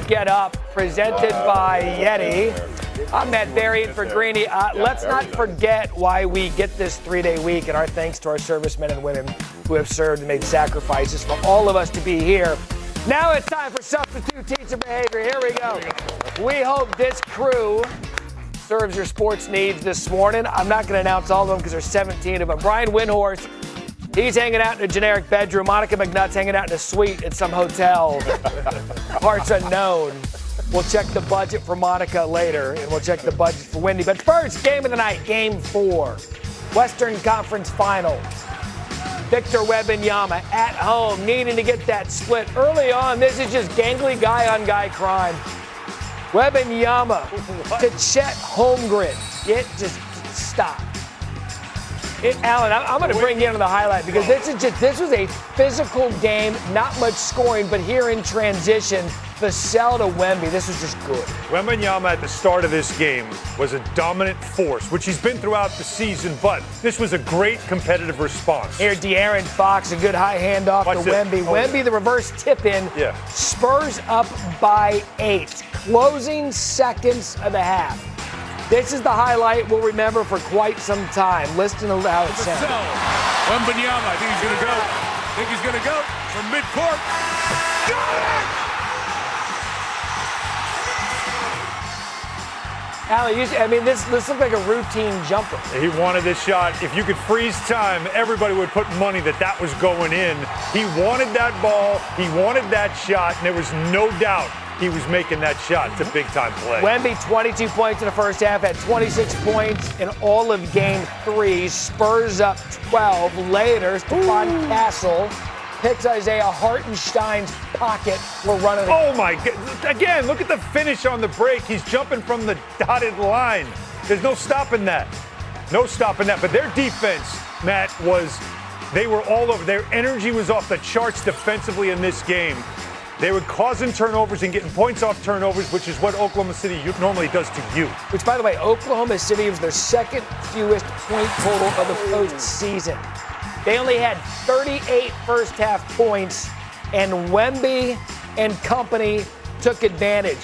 Get Up, presented by Yeti. I'm Matt Berry for Greeny. Let's not forget why we get this 3-day week, and our thanks to our servicemen and women who have served and made sacrifices for all of us to be here. Now it's time for substitute teacher behavior. Here we go. We hope this crew serves your sports needs this morning. I'm not going to announce all of them because there's 17 of them. Brian Windhorst, he's hanging out in a generic bedroom. Monica McNutt's hanging out in a suite at some hotel. Parts unknown. We'll check the budget for Monica later, and we'll check the budget for Wendy. But first, game of the night, Game 4. Western Conference Finals. Victor Wembanyama at home, needing to get that split. Early on, this is just gangly guy-on-guy crime. Wembanyama to Chet Holmgren. Just stop. Alan, I'm going to bring you into the highlight because this was a physical game, not much scoring, but here in transition, Vassell to Wemby. This was just good. Wembanyama at the start of this game was a dominant force, which he's been throughout the season, but this was a great competitive response. Here, De'Aaron Fox, a good high handoff to Wemby. Wemby, the reverse tip-in. Yeah. Spurs up by 8. Closing seconds of the half. This is the highlight we'll remember for quite some time. Listen to how it sounds. Wembanyama, I think he's going to go. From midcourt. Got it! Allie, this looked like a routine jumper. He wanted this shot. If you could freeze time, everybody would put money that was going in. He wanted that ball. He wanted that shot, and there was no doubt he was making that shot. It's a big-time play. Wemby, 22 points in the first half, had 26 points in all of Game 3. Spurs up 12. Later, Stephon Castle picks Isaiah Hartenstein's pocket. We're running. Oh, my God. Again, look at the finish on the break. He's jumping from the dotted line. There's no stopping that. But their defense, Matt, they were all over. Their energy was off the charts defensively in this game. They were causing turnovers and getting points off turnovers, which is what Oklahoma City normally does to you. Which, by the way, Oklahoma City was their second fewest point total of the postseason. They only had 38 first-half points, and Wemby and company took advantage.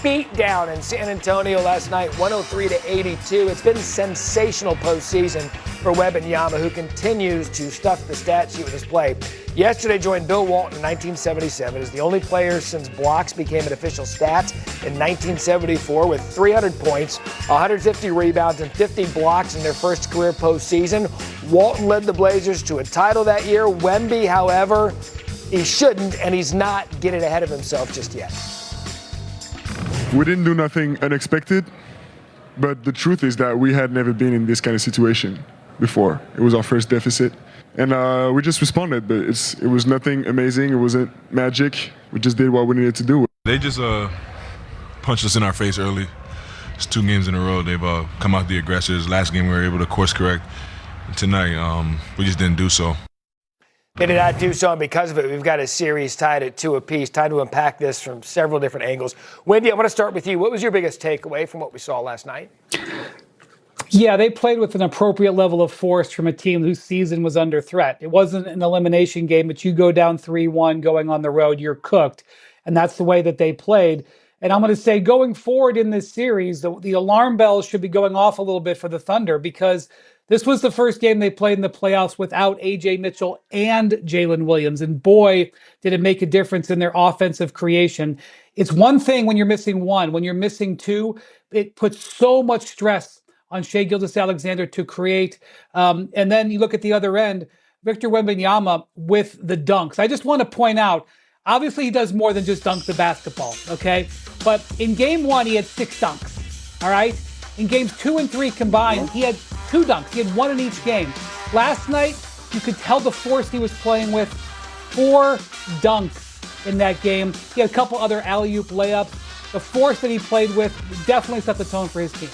Beat down in San Antonio last night, 103-82. It's been a sensational postseason for Wembanyama, who continues to stuff the stat sheet with his play. Yesterday joined Bill Walton in 1977 as the only player since blocks became an official stat in 1974 with 300 points, 150 rebounds, and 50 blocks in their first career postseason. Walton led the Blazers to a title that year. Wemby, however, he shouldn't, and he's not getting ahead of himself just yet. We didn't do nothing unexpected, but the truth is that we had never been in this kind of situation before. It was our first deficit, and we just responded, but it was nothing amazing. It wasn't magic. We just did what we needed to do. They just punched us in our face early. It's 2 games in a row. They've come out the aggressors. Last game we were able to course correct. Tonight, we just didn't do so. They did not do so, and because of it, we've got a series tied at 2 apiece. Time to unpack this from several different angles. Wendy, I want to start with you. What was your biggest takeaway from what we saw last night? Yeah, they played with an appropriate level of force from a team whose season was under threat. It wasn't an elimination game, but you go down 3-1 going on the road, you're cooked. And that's the way that they played. And I'm going to say going forward in this series, the alarm bells should be going off a little bit for the Thunder because this was the first game they played in the playoffs without A.J. Mitchell and Jalen Williams. And boy, did it make a difference in their offensive creation. It's one thing when you're missing one. When you're missing 2, it puts so much stress on Shai Gilgeous-Alexander to create. And then you look at the other end, Victor Wembanyama with the dunks. I just want to point out, obviously he does more than just dunk the basketball, okay? But in game 1, he had 6 dunks, all right? In games 2 and 3 combined, he had 2 dunks. He had 1 in each game. Last night, you could tell the force he was playing with. 4 dunks in that game. He had a couple other alley-oop layups. The force that he played with definitely set the tone for his team.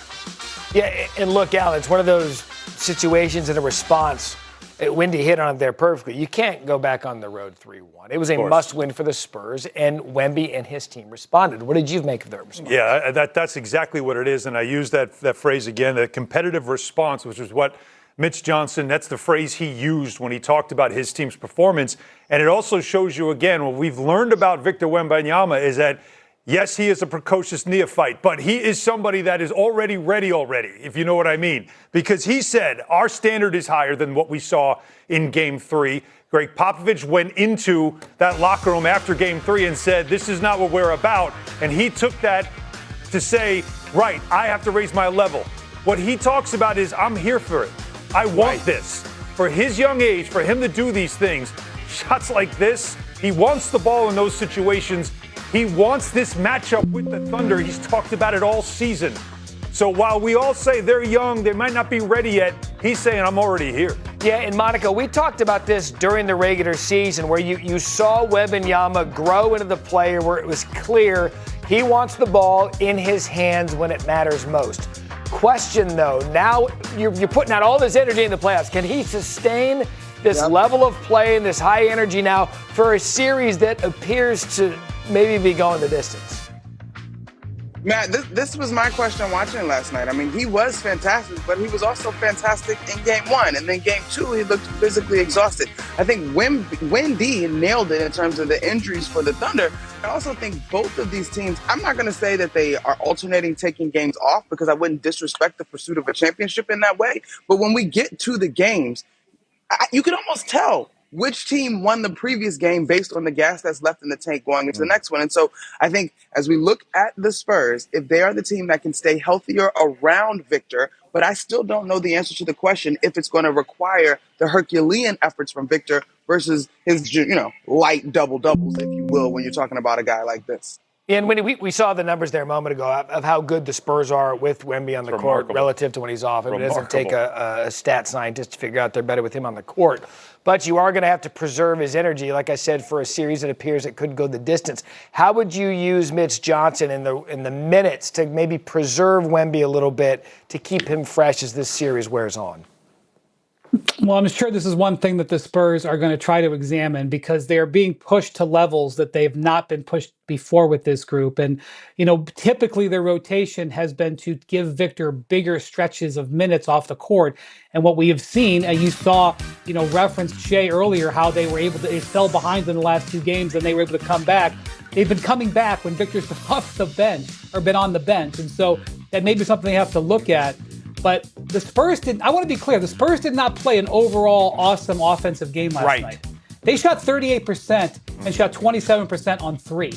Yeah, and look, Al, it's one of those situations in a response. Wendy hit on it there perfectly. You can't go back on the road 3-1. It was a must-win for the Spurs, and Wemby and his team responded. What did you make of their response? Yeah, that's exactly what it is, and I use that phrase again, the competitive response, which is what Mitch Johnson, that's the phrase he used when he talked about his team's performance. And it also shows you, again, what we've learned about Victor Wembanyama is that Yes, he is a precocious neophyte, but he is somebody that is already ready, if you know what I mean. Because he said our standard is higher than what we saw in Game 3. Greg Popovich went into that locker room after Game 3 and said, this is not what we're about. And he took that to say, right, I have to raise my level. What he talks about is, I'm here for it. I want this. For his young age, for him to do these things, shots like this, he wants the ball in those situations. He wants this matchup with the Thunder. He's talked about it all season. So while we all say they're young, they might not be ready yet, he's saying, I'm already here. Yeah, and Monica, we talked about this during the regular season where you saw Wembanyama grow into the player where it was clear he wants the ball in his hands when it matters most. Question, though, now you're putting out all this energy in the playoffs. Can he sustain this level of play and this high energy now for a series that appears to maybe be going the distance? Matt, this was my question watching last night. I mean, he was fantastic, but he was also fantastic in Game 1. And then Game 2, he looked physically exhausted. I think Wemby nailed it in terms of the injuries for the Thunder. I also think both of these teams, I'm not going to say that they are alternating taking games off because I wouldn't disrespect the pursuit of a championship in that way. But when we get to the games, you can almost tell which team won the previous game based on the gas that's left in the tank going into the next one. And so I think as we look at the Spurs, if they are the team that can stay healthier around Victor, but I still don't know the answer to the question if it's going to require the Herculean efforts from Victor versus his, light double-doubles, if you will, when you're talking about a guy like this. And when we saw the numbers there a moment ago of how good the Spurs are with Wemby on the court relative to when he's off. I mean, it doesn't take a stat scientist to figure out they're better with him on the court. But you are going to have to preserve his energy, like I said, for a series that appears it could go the distance. How would you use Mitch Johnson in the minutes to maybe preserve Wemby a little bit to keep him fresh as this series wears on? Well, I'm sure this is one thing that the Spurs are going to try to examine because they are being pushed to levels that they've not been pushed before with this group. And, typically their rotation has been to give Victor bigger stretches of minutes off the court. And what we have seen, and you saw, referenced Shea earlier, how they fell behind in the last 2 games and they were able to come back. They've been coming back when Victor's been off the bench or been on the bench. And so that may be something they have to look at. But the Spurs I want to be clear, the Spurs did not play an overall awesome offensive game last night. They shot 38% and shot 27% on 3.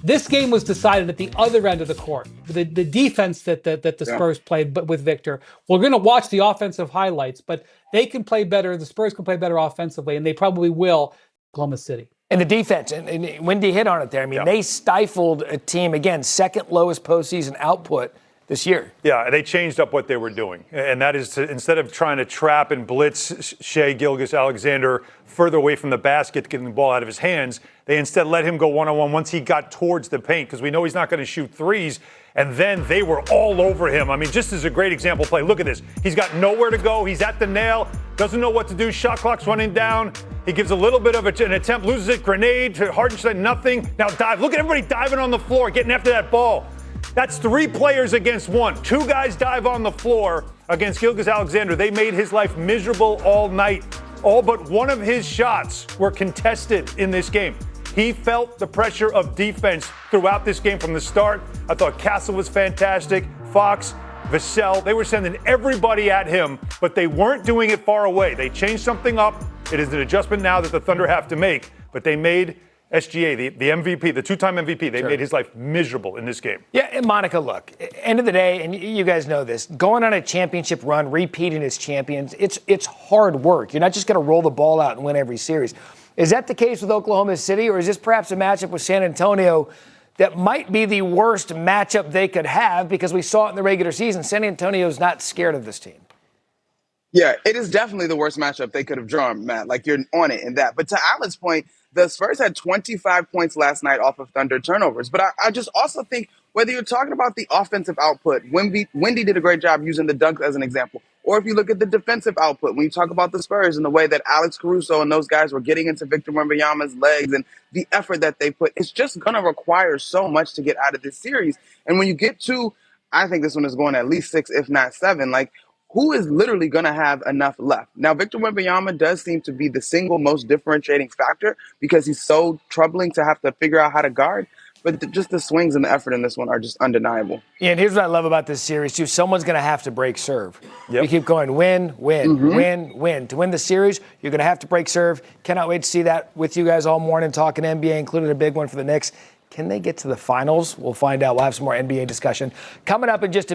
This game was decided at the other end of the court. The defense that the Spurs played with Victor. We're going to watch the offensive highlights, but they can play better. The Spurs can play better offensively, and they probably will. Oklahoma City. And the defense, and Wendy hit on it there. I mean, they stifled a team, again, second lowest postseason output this year. Yeah, they changed up what they were doing. And that is to, instead of trying to trap and blitz Shea Gilgeous-Alexander further away from the basket, getting the ball out of his hands, they instead let him go one-on-one once he got towards the paint because we know he's not going to shoot threes. And then they were all over him. I mean, just as a great example play, look at this. He's got nowhere to go. He's at the nail, doesn't know what to do. Shot clock's running down. He gives a little bit of an attempt, loses it, grenade, Hardenstein, nothing. Now dive. Look at everybody diving on the floor, getting after that ball. That's 3 players against 1. 2 guys dive on the floor against Gilgeous-Alexander. They made his life miserable all night. All but one of his shots were contested in this game. He felt the pressure of defense throughout this game from the start. I thought Castle was fantastic. Fox, Vassell, they were sending everybody at him, but they weren't doing it far away. They changed something up. It is an adjustment now that the Thunder have to make, but they made SGA, the MVP, the 2-time MVP, they made his life miserable in this game. Yeah, and Monica, look, end of the day, and you guys know this, going on a championship run, repeating as champions, it's hard work. You're not just going to roll the ball out and win every series. Is that the case with Oklahoma City, or is this perhaps a matchup with San Antonio that might be the worst matchup they could have because we saw it in the regular season? San Antonio's not scared of this team. Yeah, it is definitely the worst matchup they could have drawn, Matt. Like, you're on it in that. But to Alan's point, the Spurs had 25 points last night off of Thunder turnovers. But I just also think whether you're talking about the offensive output, Wendy did a great job using the dunks as an example. Or if you look at the defensive output, when you talk about the Spurs and the way that Alex Caruso and those guys were getting into Victor Wembanyama's legs and the effort that they put, it's just going to require so much to get out of this series. And when you get to, I think this one is going at least 6, if not 7, like, who is literally going to have enough left? Now, Victor Wembanyama does seem to be the single most differentiating factor because he's so troubling to have to figure out how to guard. but just the swings and the effort in this one are just undeniable. Yeah, and here's what I love about this series, too. Someone's going to have to break serve. We keep going win, win. To win the series, you're going to have to break serve. Cannot wait to see that with you guys all morning, talking NBA, including a big one for the Knicks. Can they get to the finals? We'll find out. We'll have some more NBA discussion coming up in just a